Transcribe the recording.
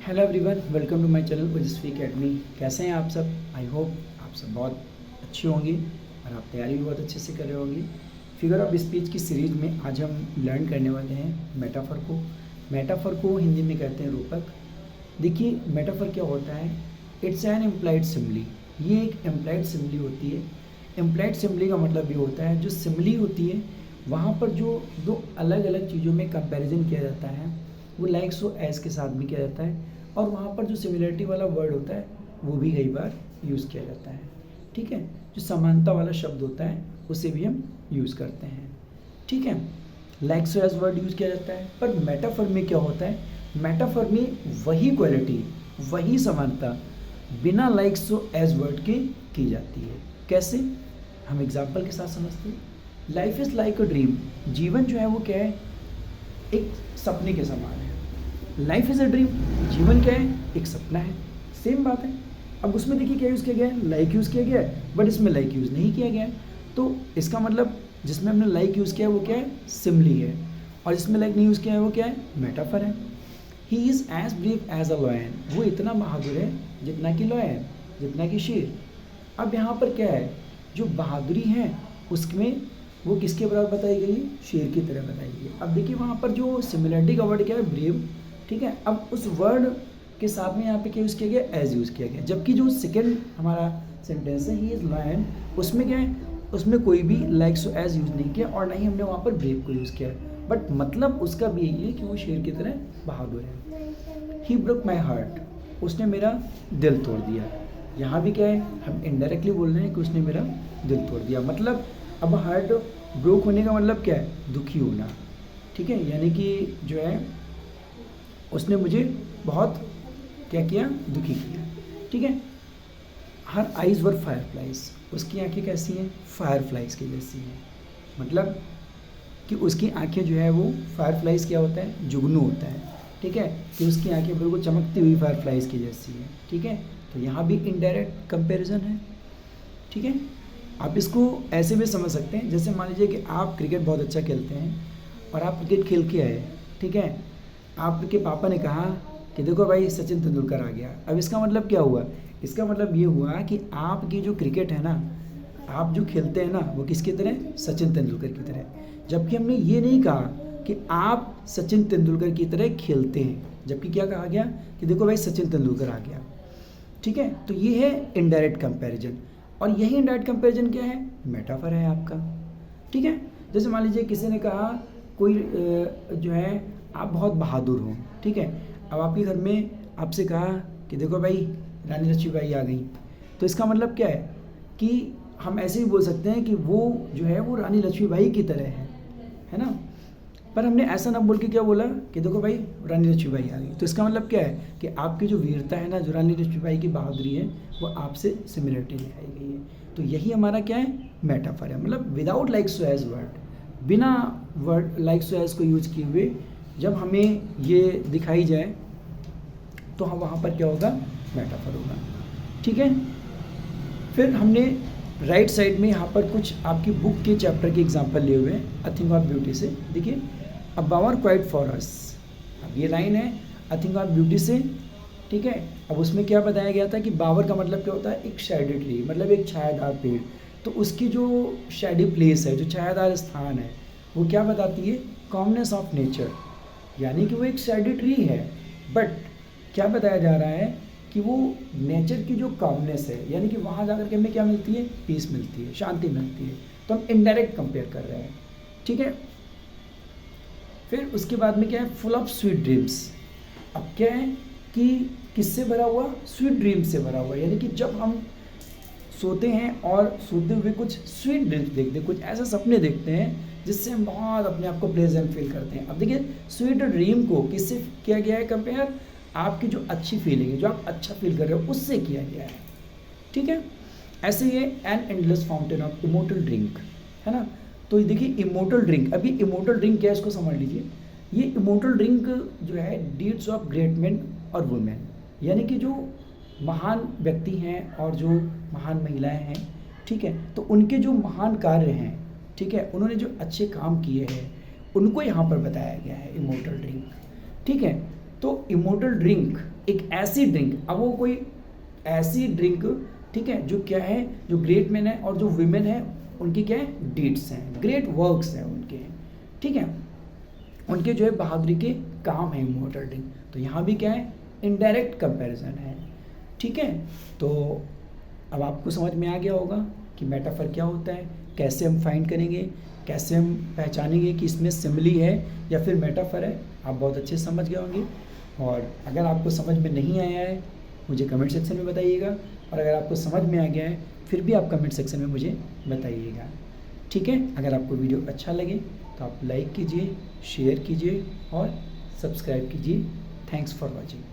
Hello everyone, welcome to my channel Ojaswi academy. कैसे हैं आप सब? आई होप आप सब बहुत अच्छे होंगे और आप तैयारी भी बहुत अच्छे से कर रहे होंगे। फिगर ऑफ स्पीच की सीरीज़ में आज हम लर्न करने वाले हैं मेटाफर को। मेटाफर को हिंदी में कहते हैं रूपक। देखिए, मेटाफर क्या होता है? It's an implied simply. ये एक इम्प्लाइड सिम्बली होती है। इम्प्लाइड सिम्बली का मतलब ये होता है, जो सिम्बली होती है वहाँ पर जो दो अलग अलग चीज़ों में कंपैरिजन किया जाता है वो लाइक सो एज के साथ भी किया जाता है, और वहाँ पर जो सिमिलरिटी वाला वर्ड होता है वो भी कई बार यूज़ किया जाता है। ठीक है, जो समानता वाला शब्द होता है उसे भी हम यूज़ करते हैं। ठीक है, like so as word use किया जाता है। पर मेटाफर में क्या होता है? मेटाफर में वही क्वालिटी, वही समानता बिना लाइक सो एज वर्ड के की जाती है। कैसे? हम एग्जाम्पल के साथ समझते हैं। Life is like a dream. जीवन जो है वो क्या है? एक सपने के समान है। लाइफ इज़ अ ड्रीम, जीवन क्या है? एक सपना है। सेम बात है। अब उसमें देखिए क्या यूज़ किया गया है? लाइक यूज़ किया गया है, बट इसमें लाइक यूज़ नहीं किया गया है। तो इसका मतलब जिसमें हमने लाइक यूज़ किया है वो क्या है? सिमली है, और जिसमें लाइक नहीं यूज़ किया है वो क्या है? मेटाफर है। He is as brave as a lion. वो इतना बहादुर है जितना कि लॉयन, जितना कि शेर। अब यहाँ पर क्या है? जो बहादुरी है उसमें वो किसके बराबर बताई गई है? शेर की तरह बताई गई है। अब देखिए वहाँ पर जो सिमिलरिटी का वर्ड क्या है? ब्रेव। ठीक है, अब उस वर्ड के साथ में यहाँ पे क्या यूज़ किया गया? एज यूज़ किया गया। जबकि जो सेकेंड हमारा सेंटेंस है, ही इज़ लायन, उसमें क्या है? उसमें कोई भी लाइक सो एज यूज़ नहीं किया, और ना ही हमने वहाँ पर ब्रेव को यूज़ किया, बट मतलब उसका भी यही है कि वो शेर की तरह बहादुर है। He broke my heart. उसने मेरा दिल तोड़ दिया। यहाँ भी क्या है? हम इनडायरेक्टली बोल रहे हैं कि उसने मेरा दिल तोड़ दिया। मतलब अब हार्ट ब्रोक होने का मतलब क्या है? दुखी होना। ठीक है, यानी कि जो है उसने मुझे बहुत क्या किया? दुखी किया। ठीक है। हर आइज़ वर फायरफ्लाइज। उसकी आंखें कैसी हैं? फायरफ्लाइज की जैसी हैं। मतलब कि उसकी आंखें जो है वो फायरफ्लाइज क्या होता है? जुगनू होता है। ठीक है, कि उसकी आंखें बिल्कुल चमकती हुई फायरफ्लाइज की जैसी है। ठीक है, तो यहाँ भी इनडायरेक्ट कंपैरिजन है। ठीक है, आप इसको ऐसे भी समझ सकते हैं, जैसे मान लीजिए कि आप क्रिकेट बहुत अच्छा खेलते हैं और आप क्रिकेट खेल के आए। ठीक है, आपके पापा ने कहा कि देखो भाई सचिन तेंदुलकर आ गया। अब इसका मतलब क्या हुआ? इसका मतलब ये हुआ कि आपकी जो क्रिकेट है ना, आप जो खेलते हैं ना, वो किसकी तरह? सचिन तेंदुलकर की तरह। जबकि हमने ये नहीं कहा कि आप सचिन तेंदुलकर की तरह खेलते हैं, जबकि क्या कहा गया कि देखो भाई सचिन तेंदुलकर आ गया। ठीक है, तो ये है इनडायरेक्ट कंपैरिजन, और यही इनडायरेक्ट कंपैरिजन क्या है? मेटाफर है आपका। ठीक है, जैसे मान लीजिए किसी ने कहा कोई जो है आप बहुत बहादुर हो। ठीक है, अब आपके घर में आपसे कहा कि देखो भाई रानी लक्ष्मीबाई आ गई, तो इसका मतलब क्या है? कि हम ऐसे ही बोल सकते हैं कि वो जो है वो रानी लक्ष्मीबाई की तरह है ना। पर हमने ऐसा ना बोल के क्या बोला कि देखो भाई रानी लक्ष्मीबाई आ गई, तो इसका मतलब क्या है? कि आपकी जो वीरता है ना, जो रानी लक्ष्मीबाई की बहादुरी है, वो आपसे सिमिलरिटी दिखाई गई है। तो यही हमारा क्या है? मेटाफर है। मतलब without like so as word, बिना वर्ड लाइक सो एज को यूज किए हुए जब हमें ये दिखाई जाए तो हम वहाँ पर क्या होगा? मेटाफर होगा। ठीक है, फिर हमने राइट साइड में यहाँ पर कुछ आपकी बुक के चैप्टर के एग्जांपल लिए हुए हैं, अ थिंग ऑफ ब्यूटी से। देखिए, अ बावर क्वाइट फॉर अस। अब ये लाइन है अ थिंग ऑफ ब्यूटी से। ठीक है, अब उसमें क्या बताया गया था कि बावर का मतलब क्या होता है? एक शेडेड ट्री, मतलब एक छायादार पेड़। तो उसकी जो शेडी प्लेस है, जो छायादार स्थान है, वो क्या बताती है? कॉमनेस ऑफ नेचर। यानी कि वो एक शेडी ट्री है, बट क्या बताया जा रहा है कि वो नेचर की जो कामनेस है, यानी कि वहाँ जाकर के हमें क्या मिलती है? पीस मिलती है, शांति मिलती है। तो हम इनडायरेक्ट कंपेयर कर रहे हैं। ठीक है, फिर उसके बाद में क्या है? Full of sweet dreams. अब क्या है कि किससे भरा हुआ? स्वीट ड्रीम्स से भरा हुआ। यानी कि जब हम सोते हैं और सोते हुए कुछ स्वीट ड्रीम्स देखते हैं, कुछ ऐसे सपने देखते हैं जिससे हम बहुत अपने आप को प्लेजेंट फील करते हैं। अब देखिए, स्वीट ड्रीम को किससे किया गया है कंपेयर? आपकी जो अच्छी फीलिंग है, जो आप अच्छा फील कर रहे हो, उससे किया गया है। ठीक है, ऐसे ही an endless fountain of immortal drink, है ना। तो देखिए इमोर्टल ड्रिंक, अभी इमोर्टल ड्रिंक क्या है इसको समझ लीजिए। ये इमोर्टल ड्रिंक जो है डीड्स ऑफ ग्रेट मेन और वुमेन, यानी कि जो महान व्यक्ति हैं और जो महान महिलाएं हैं, ठीक है, तो उनके जो महान कार्य हैं, ठीक है, उन्होंने जो अच्छे काम किए हैं, उनको यहाँ पर बताया गया है इमोर्टल ड्रिंक। ठीक है, तो इमोर्टल ड्रिंक एक ऐसी ड्रिंक, अब वो कोई ऐसी ड्रिंक, ठीक है, जो क्या है, जो ग्रेट मैन है और जो विमेन है उनकी क्या है, डीड्स हैं, ग्रेट वर्क्स हैं उनके, ठीक है, उनके जो है बहादुरी के काम है इमॉर्टल ड्रिंक। तो यहाँ भी क्या है, इनडायरेक्ट कंपैरिजन है, ठीक है। तो अब आपको समझ में आ गया होगा कि मेटाफर क्या होता है, कैसे हम फाइंड करेंगे, कैसे हम पहचानेंगे कि इसमें सिमिली है या फिर मेटाफर है, आप बहुत अच्छे से समझ गए होंगे। और अगर आपको समझ में नहीं आया है मुझे कमेंट सेक्शन में बताइएगा, और अगर आपको समझ में आ गया है फिर भी आप कमेंट सेक्शन में मुझे बताइएगा, ठीक है। अगर आपको वीडियो अच्छा लगे तो आप लाइक कीजिए, शेयर कीजिए और सब्सक्राइब कीजिए। Thanks for watching.